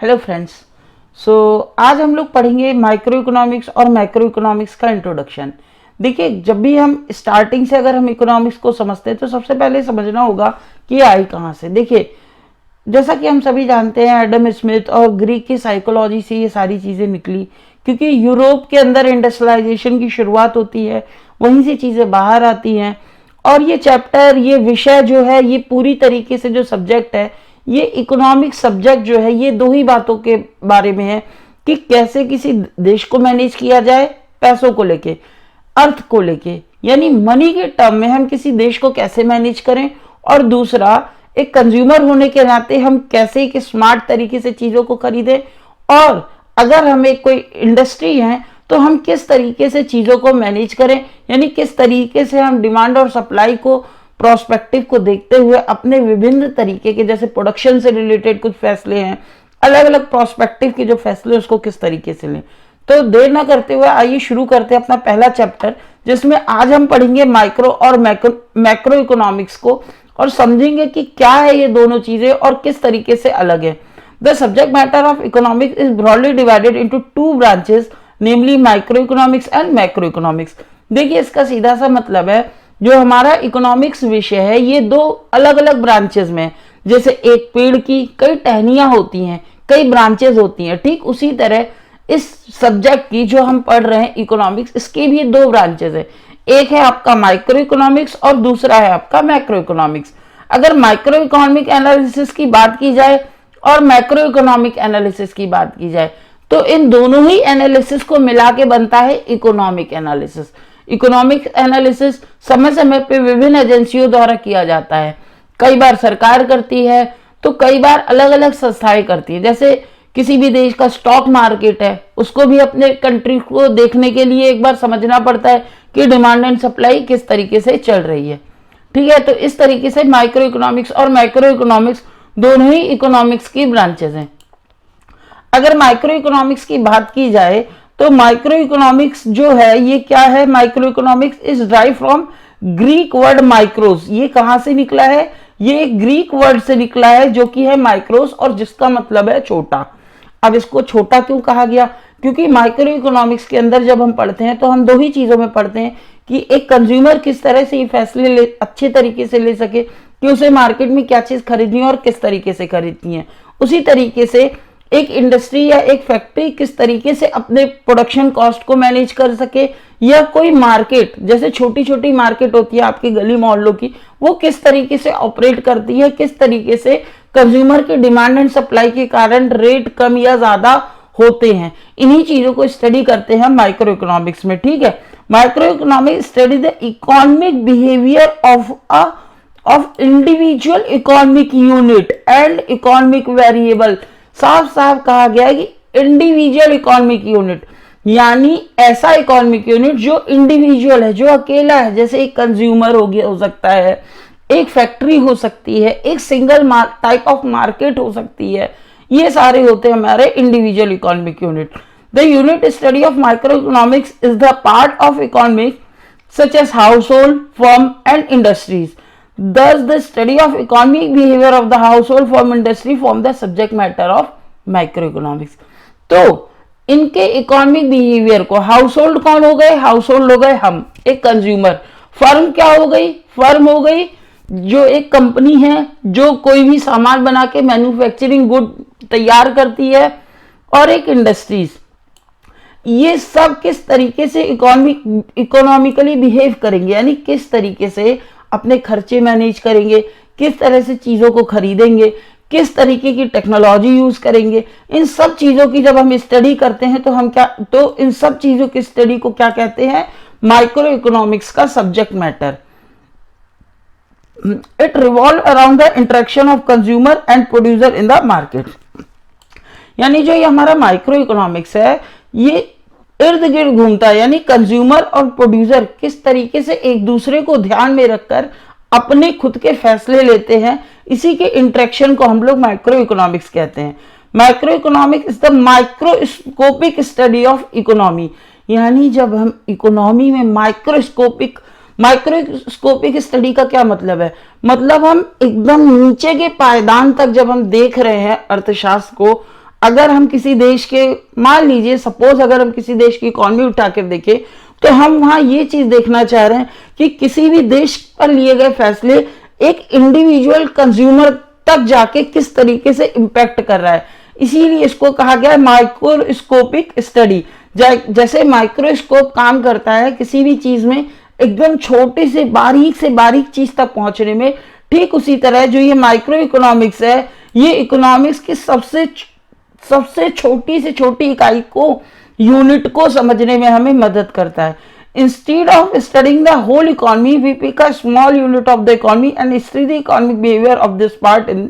Hello friends. आज हम लोग पढ़ेंगे माइक्रो इकोनॉमिक्स और मैक्रो इकोनॉमिक्स का इंट्रोडक्शन। देखिए, जब भी हम स्टार्टिंग से अगर हम इकोनॉमिक्स को समझते हैं तो सबसे पहले समझना होगा कि ये आई कहाँ से। देखिए, जैसा कि हम सभी जानते हैं, एडम स्मिथ और ग्रीक की साइकोलॉजी से ये सारी चीज़ें निकली, क्योंकि यूरोप के अंदर इंडस्ट्रियलाइजेशन की शुरुआत होती है, वहीं से चीज़ें बाहर आती हैं। और ये चैप्टर, ये विषय जो है, ये पूरी तरीके से जो सब्जेक्ट है, ये इकोनॉमिक सब्जेक्ट जो है, ये दो ही बातों के बारे में है कि कैसे किसी देश को मैनेज किया जाए, पैसों को लेके, अर्थ को लेके, यानी मनी के टर्म में हम किसी देश को कैसे मैनेज करें, और दूसरा एक कंज्यूमर होने के नाते हम कैसे एक स्मार्ट तरीके से चीज़ों को खरीदें, और अगर हम एक कोई इंडस्ट्री है तो हम किस तरीके से चीज़ों को मैनेज करें, यानी किस तरीके से हम डिमांड और सप्लाई को, प्रोस्पेक्टिव को देखते हुए अपने विभिन्न तरीके के, जैसे प्रोडक्शन से रिलेटेड कुछ फैसले हैं, अलग अलग प्रोस्पेक्टिव के जो फैसले उसको किस तरीके से लें। तो देर ना करते हुए आइए शुरू करते हैं अपना पहला चैप्टर, जिसमें आज हम पढ़ेंगे माइक्रो और मैक्रो इकोनॉमिक्स को, और समझेंगे कि क्या है ये दोनों चीजें और किस तरीके से अलग है। The subject matter of economics is broadly divided into two branches, namely micro economics and macro economics. देखिए, इसका सीधा सा मतलब है, जो हमारा इकोनॉमिक्स विषय है ये दो अलग अलग ब्रांचेस में, जैसे एक पेड़ की कई टहनियां होती हैं, कई ब्रांचेस होती हैं, ठीक उसी तरह इस सब्जेक्ट की जो हम पढ़ रहे हैं इकोनॉमिक्स, इसके भी दो ब्रांचेस है। एक है आपका माइक्रो इकोनॉमिक्स और दूसरा है आपका मैक्रो इकोनॉमिक्स। अगर माइक्रो इकोनॉमिक एनालिसिस की बात की जाए और मैक्रो इकोनॉमिक एनालिसिस की बात की जाए, तो इन दोनों ही एनालिसिस को मिला के बनता है इकोनॉमिक एनालिसिस। इकोनॉमिक एनालिसिस समय समय पे विभिन्न एजेंसियों द्वारा किया जाता है। कई बार सरकार करती है, तो कई बार अलग अलग संस्थाएं करती है। जैसे किसी भी देश का स्टॉक मार्केट है, उसको भी अपने कंट्री को देखने के लिए एक बार समझना पड़ता है कि डिमांड एंड सप्लाई किस तरीके से चल रही है। ठीक है, तो इस तरीके से माइक्रो इकोनॉमिक्स और मैक्रो इकोनॉमिक्स दोनों ही इकोनॉमिक्स की ब्रांचेस हैं। अगर माइक्रो इकोनॉमिक्स की बात की जाए तो माइक्रो इकोनॉमिक्स जो है ये क्या है? Micro economics is drive from Greek word micros. ये कहां से निकला है? ये ग्रीक वर्ड से निकला है जो कि है माइक्रोस, और जिसका मतलब है छोटा। अब इसको छोटा क्यों कहा गया? क्योंकि माइक्रो इकोनॉमिक्स के अंदर जब हम पढ़ते हैं तो हम दो ही चीजों में पढ़ते हैं कि एक कंज्यूमर किस तरह से ये फैसले अच्छे तरीके से ले सके कि उसे मार्केट में क्या चीज खरीदनी है और किस तरीके से खरीदनी है। उसी तरीके से एक इंडस्ट्री या एक फैक्ट्री किस तरीके से अपने प्रोडक्शन कॉस्ट को मैनेज कर सके, या कोई मार्केट, जैसे छोटी छोटी मार्केट होती है आपकी गली मोहल्लों की, वो किस तरीके से ऑपरेट करती है, किस तरीके से कंज्यूमर के डिमांड एंड सप्लाई के कारण रेट कम या ज्यादा होते हैं। इन्हीं चीजों को स्टडी करते हैं माइक्रो इकोनॉमिक्स में। ठीक है, micro economics study the economic behaviour of individual economic unit and economic variable. साफ साफ कहा गया है कि इंडिविजुअल इकोनॉमिक यूनिट, यानी ऐसा इकोनॉमिक यूनिट जो इंडिविजुअल है, जो अकेला है, जैसे एक कंज्यूमर हो सकता है, एक फैक्ट्री हो सकती है, एक सिंगल टाइप ऑफ मार्केट हो सकती है, ये सारे होते हैं हमारे individual economic unit. The unit study of micro economics is the part of economic such as household, firm and industries. Thus, the study of economic behavior of the household firm industry form the subject matter of microeconomics। तो इनके economic behaviour को, house hold कौन हो गए? House hold हो गए हम, एक कंज्यूमर। फर्म क्या हो गई? फर्म हो गई जो एक कंपनी है जो कोई भी सामान बना के मैन्युफैक्चरिंग गुड तैयार करती है, और एक इंडस्ट्रीज। ये सब किस तरीके से इकोनॉमिकली बिहेव करेंगे, यानी किस तरीके से अपने खर्चे मैनेज करेंगे, किस तरह से चीज़ों को खरीदेंगे, किस तरीके की टेक्नोलॉजी यूज करेंगे। इन सब चीज़ों की जब हम स्टडी करते हैं तो इन सब चीज़ों की स्टडी को क्या कहते हैं? माइक्रो इकोनॉमिक्स का subject matter. It revolve around the interaction of consumer and producer in the market. यानी जो ये हमारा माइक्रो इकोनॉमिक्स है, ये इर्द गिर्द घूमता है, यानी कंज्यूमर और प्रोड्यूसर किस तरीके से एक दूसरे को ध्यान में रखकर अपने खुद के फैसले लेते हैं, इसी के इंटरेक्शन को हम लोग माइक्रो इकोनॉमिक्स कहते हैं। Micro economics is the microscopic study of economy. यानी जब हम इकोनॉमी में माइक्रोस्कोपिक स्टडी का क्या मतलब है? मतलब हम एकदम नीचे के पायदान तक जब हम देख रहे हैं अर्थशास्त्र को, अगर हम किसी देश के, मान लीजिए सपोज अगर हम किसी देश की इकोनॉमी उठा कर देखें, तो हम वहां ये चीज देखना चाह रहे हैं कि किसी भी देश पर लिए गए फैसले एक इंडिविजुअल कंज्यूमर तक जाके किस तरीके से इंपैक्ट कर रहा है। इसीलिए इसको कहा गया है माइक्रोस्कोपिक स्टडी। जैसे माइक्रोस्कोप काम करता है किसी भी चीज में एकदम छोटे से बारीक चीज तक पहुंचने में, ठीक उसी तरह जो ये माइक्रो इकोनॉमिक्स है, ये इकोनॉमिक्स की सबसे छोटी से छोटी इकाई को, यूनिट को समझने में हमें मदद करता है। Instead of studying the whole economy we pick a small unit of the economy and study the economic behaviour of this part in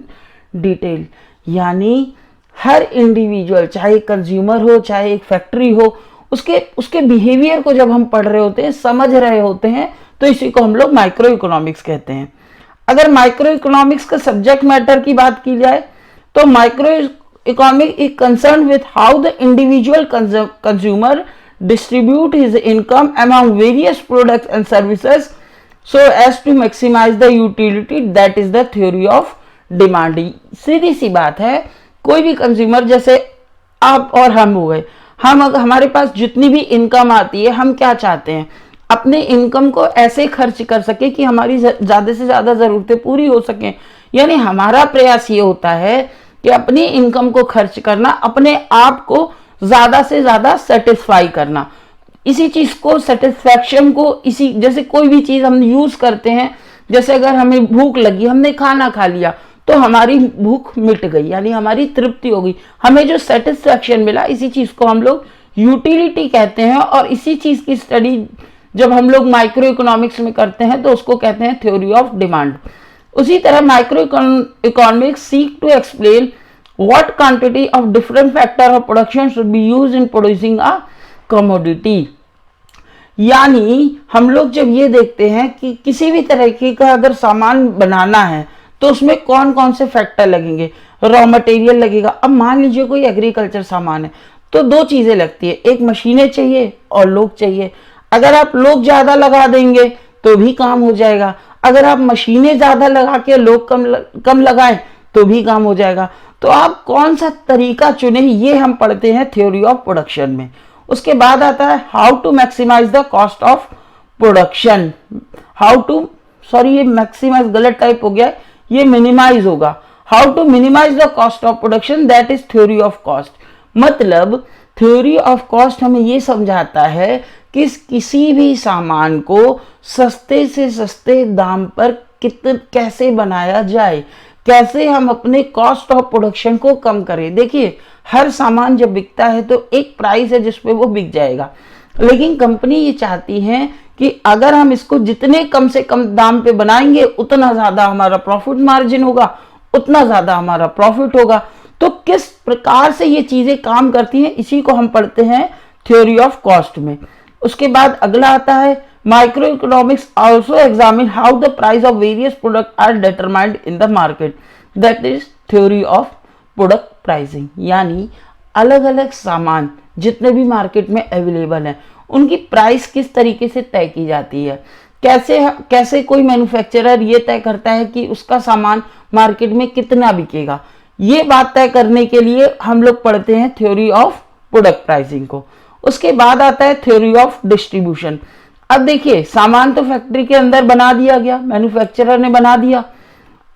detail. यानी हर इंडिविजुअल, चाहे कंज्यूमर हो चाहे एक फैक्ट्री हो, उसके बिहेवियर को जब हम पढ़ रहे होते हैं, समझ रहे होते हैं, तो इसी को हम लोग माइक्रो इकोनॉमिक्स कहते हैं। अगर माइक्रो इकोनॉमिक्स का सब्जेक्ट मैटर की बात की जाए तो micro economic is concern with how the individual consumer distribute his income among various products and services so as to maximize the utility, that is the theory of demand। सीधी सी बात है, कोई भी कंज्यूमर, जैसे आप और हम हो गए, हमारे पास जितनी भी इनकम आती है, हम क्या चाहते हैं, अपने इनकम को ऐसे खर्च कर सके कि हमारी ज्यादा से ज्यादा जरूरतें पूरी हो सकें। यानी हमारा प्रयास ये होता है कि अपनी इनकम को खर्च करना, अपने आप को ज्यादा से ज्यादा सेटिस्फाई करना। इसी चीज को, सेटिस्फैक्शन को, इसी जैसे कोई भी चीज हम यूज करते हैं, जैसे अगर हमें भूख लगी, हमने खाना खा लिया तो हमारी भूख मिट गई, यानी हमारी तृप्ति हो गई, हमें जो सेटिस्फैक्शन मिला, इसी चीज को हम लोग यूटिलिटी कहते हैं। और इसी चीज की स्टडी जब हम लोग माइक्रो इकोनॉमिक्स में करते हैं तो उसको कहते हैं थ्योरी ऑफ डिमांड। उसी तरह micro economics seek to explain what quantity of different factor of production should be used in producing a commodity। यानी हम लोग जब ये देखते हैं कि किसी भी तरीके का अगर सामान बनाना है तो उसमें कौन कौन से फैक्टर लगेंगे, रॉ मटेरियल लगेगा। अब मान लीजिए कोई एग्रीकल्चर सामान है तो दो चीजें लगती है, एक मशीनें चाहिए और लोग चाहिए। अगर आप लोग ज्यादा लगा देंगे तो भी काम हो जाएगा, अगर आप मशीनें ज्यादा लगा के लोग कम लगाएं तो भी काम हो जाएगा। तो आप कौन सा तरीका चुने, ये हम पढ़ते हैं थ्योरी ऑफ प्रोडक्शन में। उसके बाद आता है how to maximise the cost of production. ये मैक्सिमाइज गलत टाइप हो गया, ये मिनिमाइज होगा। How to minimise the cost of production, that is theory of cost. मतलब थ्योरी ऑफ कॉस्ट हमें ये समझाता है कि किसी भी सामान को सस्ते से सस्ते दाम पर कैसे बनाया जाए, कैसे हम अपने कॉस्ट ऑफ प्रोडक्शन को कम करें। देखिए, हर सामान जब बिकता है तो एक प्राइस है जिसपे वो बिक जाएगा, लेकिन कंपनी ये चाहती है कि अगर हम इसको जितने कम से कम दाम पे बनाएंगे उतना ज्यादा हमारा प्रॉफिट मार्जिन होगा, उतना ज्यादा हमारा प्रॉफिट होगा। तो किस प्रकार से ये चीजें काम करती हैं, इसी को हम पढ़ते हैं थ्योरी ऑफ कॉस्ट में। उसके बाद अगला आता है Microeconomics also examine how the price of various products are determined in the market, that is theory of product pricing। यानी अलग अलग सामान जितने भी मार्केट में अवेलेबल हैं उनकी प्राइस किस तरीके से तय की जाती है, कैसे कोई मैन्युफैक्चरर ये तय करता है कि उसका सामान मार्केट में कितना बिकेगा। ये बात तय करने के लिए हम लोग पढ़ते हैं थ्योरी ऑफ प्रोडक्ट प्राइसिंग को। उसके बाद आता है थ्योरी ऑफ डिस्ट्रीब्यूशन। अब देखिए, सामान तो फैक्ट्री के अंदर बना दिया गया, मैन्युफैक्चरर ने बना दिया।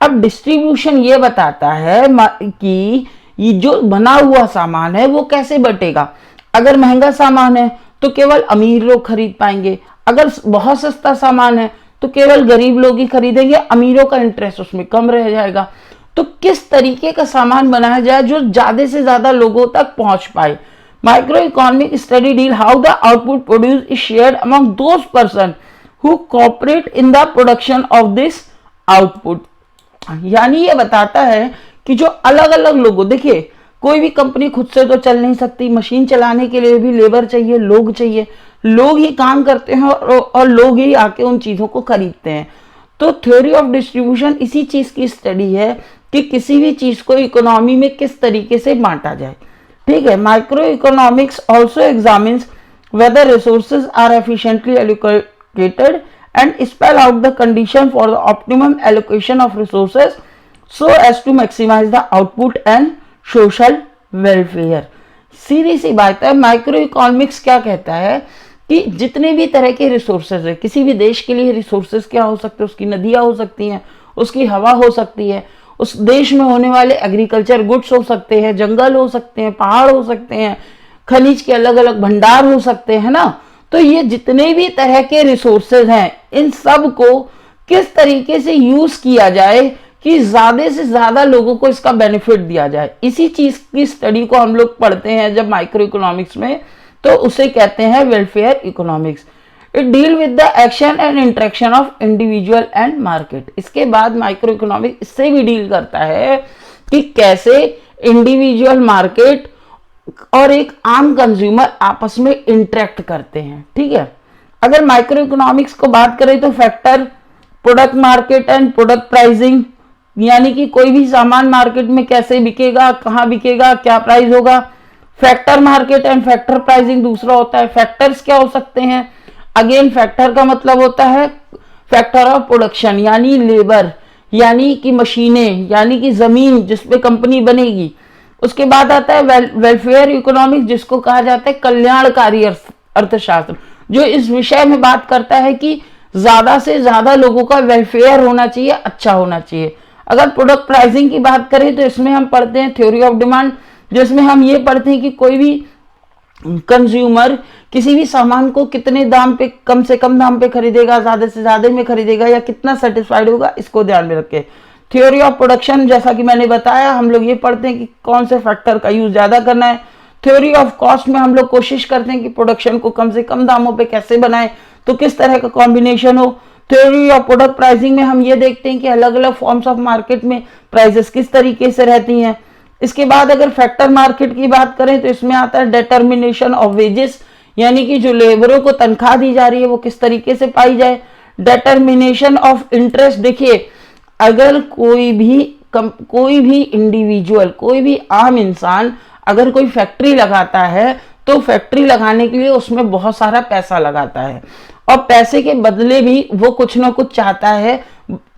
अब डिस्ट्रीब्यूशन ये बताता है कि ये जो बना हुआ सामान है वो कैसे बटेगा। अगर महंगा सामान है तो केवल अमीर लोग खरीद पाएंगे, अगर बहुत सस्ता सामान है तो केवल गरीब लोग ही खरीदेंगे, अमीरों का इंटरेस्ट उसमें कम रह जाएगा। तो किस तरीके का सामान बनाया जाए जो ज्यादा से ज्यादा लोगों तक पहुंच पाए। Microeconomic study deal how the output produced is shared among those person who cooperate in the production of this output। यानी ये बताता है कि जो अलग अलग लोगों, देखिए कोई भी कंपनी खुद से तो चल नहीं सकती, मशीन चलाने के लिए भी लेबर चाहिए, लोग चाहिए, लोग ही काम करते हैं और लोग ही आके उन चीजों को खरीदते हैं। तो थ्योरी ऑफ डिस्ट्रीब्यूशन इसी चीज की स्टडी है कि किसी भी चीज को इकोनॉमी में किस तरीके से बांटा जाए। ठीक है। Micro economics also examines whether resources are efficiently allocated and spell out the condition for the optimum allocation of resources so as to maximize the output and social welfare. सीधी सी बात है, माइक्रो इकोनॉमिक्स क्या कहता है कि जितने भी तरह के रिसोर्सेज है, किसी भी देश के लिए रिसोर्सेज क्या हो सकते हैं, उसकी नदियां हो सकती हैं, उसकी हवा हो सकती है, उस देश में होने वाले एग्रीकल्चर गुड्स हो सकते हैं, जंगल हो सकते हैं, पहाड़ हो सकते हैं, खनिज के अलग अलग भंडार हो सकते हैं ना। तो ये जितने भी तरह के रिसोर्सेज हैं, इन सब को किस तरीके से यूज किया जाए कि ज्यादा से ज्यादा लोगों को इसका बेनिफिट दिया जाए, इसी चीज की स्टडी को हम लोग पढ़ते हैं जब माइक्रो इकोनॉमिक्स में, तो उसे कहते हैं welfare economics. It deal with the action and interaction of individual and market. इसके बाद माइक्रो इकोनॉमिक्स इससे भी डील करता है कि कैसे इंडिविजुअल मार्केट और एक आम कंज्यूमर आपस में इंटरेक्ट करते हैं। ठीक है, अगर माइक्रो इकोनॉमिक्स को बात करें तो factor, product market and product pricing, यानी कि कोई भी सामान मार्केट में कैसे बिकेगा, कहाँ बिकेगा, क्या प्राइस होगा। Factor market and factor pricing दूसरा होता है। फैक्टर्स क्या हो सकते हैं, अगेन फैक्टर का मतलब होता है फैक्टर ऑफ प्रोडक्शन, यानी लेबर, यानी कि मशीनें, यानी कि जमीन जिस पे कंपनी बनेगी। उसके बाद आता है वेलफेयर इकोनॉमिक्स, जिसको कहा जाता है कल्याणकारी अर्थशास्त्र, जो इस विषय में बात करता है कि ज्यादा से ज्यादा लोगों का वेलफेयर होना चाहिए, अच्छा होना चाहिए। अगर प्रोडक्ट प्राइसिंग की बात करें तो इसमें हम पढ़ते हैं थ्योरी ऑफ डिमांड, जिसमें हम ये पढ़ते हैं कि कोई भी कंज्यूमर किसी भी सामान को कितने दाम पे, कम से कम दाम पे खरीदेगा, ज्यादा से ज्यादा में खरीदेगा, या कितना सेटिस्फाइड होगा, इसको ध्यान में रखे। थ्योरी ऑफ प्रोडक्शन, जैसा कि मैंने बताया, हम लोग ये पढ़ते हैं कि कौन से फैक्टर का यूज ज्यादा करना है। थ्योरी ऑफ कॉस्ट में हम लोग कोशिश करते हैं कि प्रोडक्शन को कम से कम दामों पे कैसे बनाएं, तो किस तरह का कॉम्बिनेशन हो। थ्योरी ऑफ प्रोडक्ट प्राइसिंग में हम ये देखते हैं कि अलग अलग फॉर्म्स ऑफ मार्केट में प्राइसेस किस तरीके से रहती हैं। इसके बाद अगर फैक्टर मार्केट की बात करें तो इसमें आता है डिटर्मिनेशन ऑफ वेजेस, यानी कि जो लेबरों को तनख्वाह दी जा रही है वो किस तरीके से पाई जाए। डिटर्मिनेशन ऑफ इंटरेस्ट, देखिए अगर कोई भी इंडिविजुअल, कोई भी आम इंसान अगर कोई फैक्ट्री लगाता है तो फैक्ट्री लगाने के लिए उसमें बहुत सारा पैसा लगाता है, और पैसे के बदले भी वो कुछ ना कुछ चाहता है।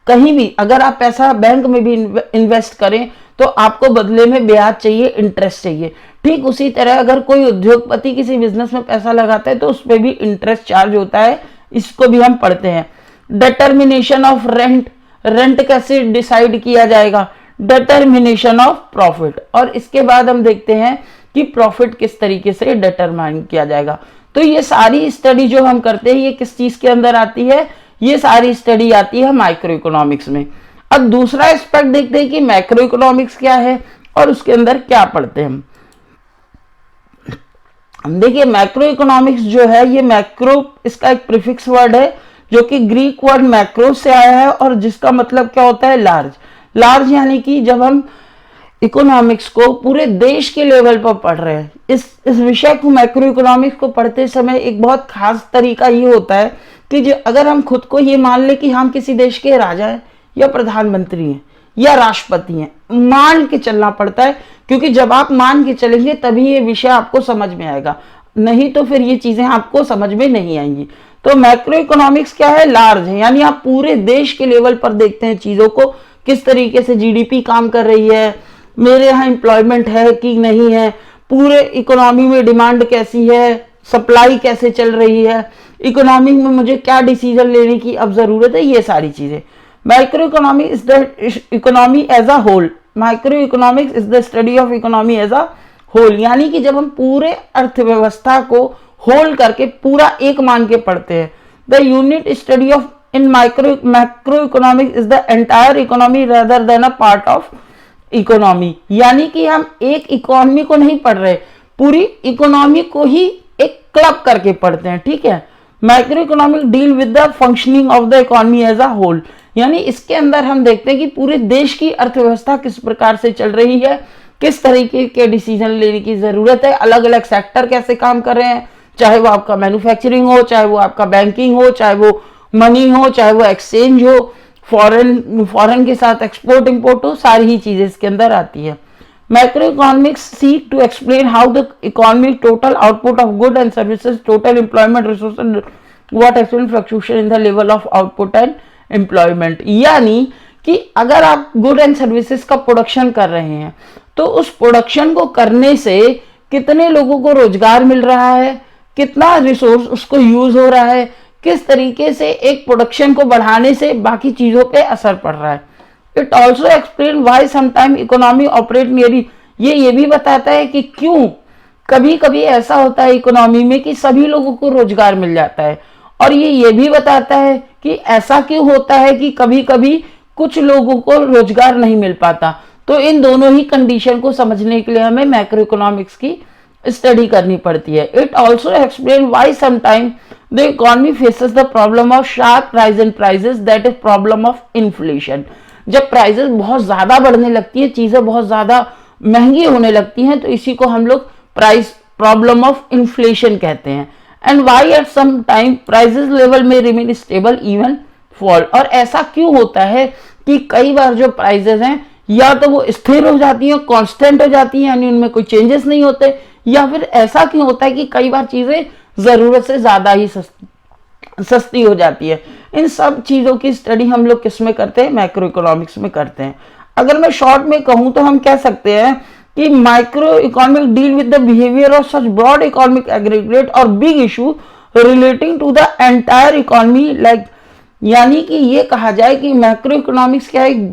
कहीं भी अगर आप पैसा बैंक में भी इन्वेस्ट करें तो आपको बदले में ब्याज चाहिए, इंटरेस्ट चाहिए। ठीक उसी तरह अगर कोई उद्योगपति किसी बिजनेस में पैसा लगाता है तो उस पर भी इंटरेस्ट चार्ज होता है, इसको भी हम पढ़ते हैं। डिटर्मिनेशन ऑफ रेंट, रेंट कैसे डिसाइड किया जाएगा। डिटर्मिनेशन ऑफ प्रॉफिट, और इसके बाद हम देखते हैं कि प्रॉफिट किस तरीके से डिटरमाइन किया जाएगा। तो ये सारी स्टडी जो हम करते हैं ये किस चीज के अंदर आती है, ये सारी स्टडी आती है माइक्रो इकोनॉमिक्स में। अब दूसरा एस्पेक्ट देखते हैं कि मैक्रो इकोनॉमिक्स क्या है और उसके अंदर क्या पढ़ते हैं हम। देखिए मैक्रो इकोनॉमिक्स जो है, ये मैक्रो इसका एक प्रीफिक्स वर्ड है जो कि ग्रीक वर्ड मैक्रो से आया है, और जिसका मतलब क्या होता है, लार्ज। लार्ज यानी कि जब हम इकोनॉमिक्स को पूरे देश के लेवल पर पढ़ रहे हैं, इस विषय को मैक्रो इकोनॉमिक्स को पढ़ते समय एक बहुत खास तरीका ये होता है कि जो अगर हम खुद को ये मान ले कि हम किसी देश के राजा हैं या प्रधानमंत्री हैं या राष्ट्रपति हैं, मान के चलना पड़ता है, क्योंकि जब आप मान के चलेंगे तभी ये विषय आपको समझ में आएगा, नहीं तो फिर ये चीजें आपको समझ में नहीं आएंगी। तो मैक्रो इकोनॉमिक्स क्या है, लार्ज है, यानी आप पूरे देश के लेवल पर देखते हैं चीजों को, किस तरीके से जीडीपी काम कर रही है, मेरे यहाँ एम्प्लॉयमेंट है कि नहीं है, पूरे इकोनॉमी में डिमांड कैसी है, सप्लाई कैसे चल रही है, इकोनॉमी में मुझे क्या डिसीजन लेने की अब जरूरत है, ये सारी चीजें। Micro economy is the economy as a whole. Micro economics is the study of economy as a whole, यानी कि जब हम पूरे अर्थव्यवस्था को होल करके पूरा एक मान के पढ़ते हैं। The unit study of in macro economics is the entire economy rather than a part of economy, यानी कि हम एक इकोनॉमी को नहीं पढ़ रहे, पूरी इकोनॉमी को ही एक क्लब करके पढ़ते हैं। ठीक है, macro economic deal with the functioning of the economy as a whole, यानी इसके अंदर हम देखते हैं कि पूरे देश की अर्थव्यवस्था किस प्रकार से चल रही है, किस तरीके के डिसीजन लेने की जरूरत है, अलग अलग सेक्टर कैसे काम कर रहे हैं, चाहे वो आपका मैन्युफैक्चरिंग हो, चाहे वो आपका बैंकिंग हो, चाहे वो मनी हो, चाहे वो एक्सचेंज हो, फॉरेन के साथ एक्सपोर्ट इंपोर्ट हो, सारी ही चीजें इसके अंदर आती है। Macro economics seek to explain how the economic total output of good and services, total employment resources, what explain fluctuation in the level of output and employment, यानी कि अगर आप गुड एंड सर्विसेज का प्रोडक्शन कर रहे हैं तो उस प्रोडक्शन को करने से कितने लोगों को रोजगार मिल रहा है, कितना रिसोर्स उसको यूज हो रहा है, किस तरीके से एक प्रोडक्शन को बढ़ाने से बाकी चीजों पे असर पड़ रहा है। It also explain why sometime economy operate nearly, ये भी बताता है कि क्यों कभी कभी ऐसा होता है इकोनॉमी में कि सभी लोगों को रोजगार मिल जाता है, और ये भी बताता है कि ऐसा क्यों होता है कि कभी कभी कुछ लोगों को रोजगार नहीं मिल पाता। तो इन दोनों ही कंडीशन को समझने के लिए हमें मैक्रो इकोनॉमिक्स की स्टडी करनी पड़ती है। It also explain why sometime the economy faces the problem of sharp rise in prices, that is problem of inflation. जब प्राइसेस बहुत ज्यादा बढ़ने लगती है, चीजें बहुत ज्यादा महंगी होने लगती हैं, तो इसी को हम लोग प्राइस प्रॉब्लम ऑफ इन्फ्लेशन कहते हैं। And why at some time prices level में रिमेन स्टेबल इवन फॉल, और ऐसा क्यों होता है कि कई बार जो प्राइसेस हैं या तो वो स्थिर हो जाती हैं, कांस्टेंट हो जाती हैं, यानी उनमें कोई चेंजेस नहीं होते, या फिर ऐसा क्यों होता है कि कई बार चीजें जरूरत से ज्यादा ही सस्ती हो जाती है। इन सब चीजों की स्टडी हम लोग किस में करते हैं, मैक्रो इकोनॉमिक्स में करते हैं। अगर मैं शॉर्ट में कहूं तो हम कह सकते हैं कि micro economic deal with the behaviour of such broad economic aggregate और big issue relating to the entire economy, like यानी कि ये कहा जाए कि मैक्रो इकोनॉमिक्स क्या एक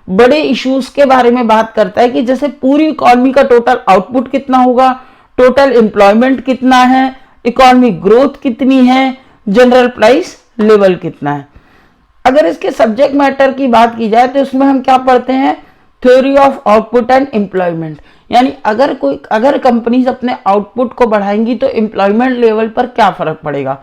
बड़े इश्यूज के बारे में बात करता है कि जैसे पूरी इकोनॉमी का टोटल आउटपुट कितना होगा, टोटल एम्प्लॉयमेंट कितना है, इकोनॉमिक ग्रोथ कितनी है, जनरल प्राइस लेवल कितना है। अगर इसके सब्जेक्ट मैटर की बात की जाए तो इसमें हम क्या पढ़ते हैं, theory of output and employment, यानी अगर कंपनीज अपने आउटपुट को बढ़ाएंगी तो एम्प्लॉयमेंट लेवल पर क्या फर्क पड़ेगा।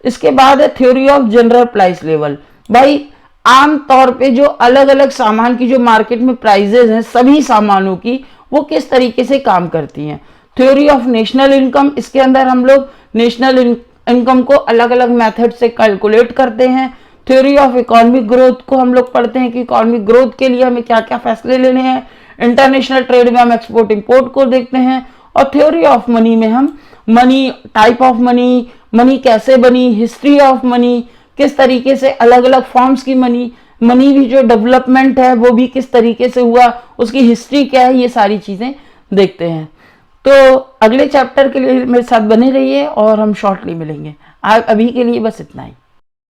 इसके बाद है theory of general price level, भाई आम तौर पे जो अलग अलग सामान की जो मार्केट में प्राइजेस हैं सभी सामानों की, वो किस तरीके से काम करती हैं। थ्योरी ऑफ नेशनल इनकम, इसके अंदर हम लोग नेशनल इनकम को अलग अलग मेथड से कैलकुलेट करते हैं। थ्योरी ऑफ इकोनॉमिक ग्रोथ को हम लोग पढ़ते हैं कि इकोनॉमिक ग्रोथ के लिए हमें क्या क्या फैसले लेने हैं। इंटरनेशनल ट्रेड में हम एक्सपोर्ट इंपोर्ट को देखते हैं। और थ्योरी ऑफ मनी में हम money, type of money, money कैसे बनी, हिस्ट्री ऑफ मनी, किस तरीके से अलग अलग फॉर्म्स की मनी भी जो डेवलपमेंट है वो भी किस तरीके से हुआ, उसकी हिस्ट्री क्या है, ये सारी चीजें देखते हैं। तो अगले चैप्टर के लिए मेरे साथ बने रहिए और हम शॉर्टली मिलेंगे। अभी के लिए बस इतना ही।